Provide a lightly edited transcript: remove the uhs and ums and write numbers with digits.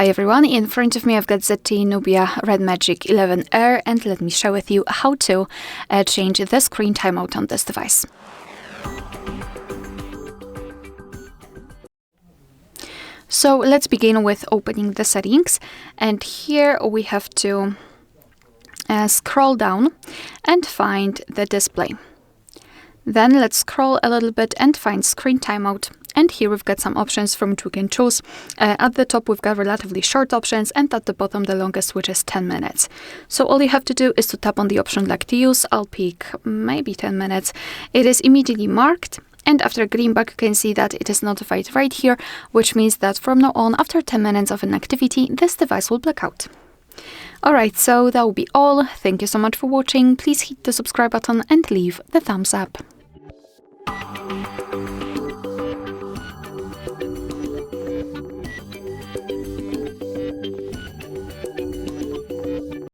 Hi everyone, in front of me I've got ZTE Nubia RedMagic 11R, and let me share with you how to change the screen timeout on this device. So let's begin with opening the settings, and here we have to scroll down and find the display. Then let's scroll a little bit and find screen timeout. And here we've got some options from which we can choose. At the top we've got relatively short options, and at the bottom the longest, which is 10 minutes. So all you have to do is to tap on the option like to use. I'll pick maybe 10 minutes. It is immediately marked, and after a green bug you can see that it is notified right here, which means that from now on, after 10 minutes of an activity, this device will black out. Alright, so that will be all. Thank you so much for watching. Please hit the subscribe button and leave the thumbs up.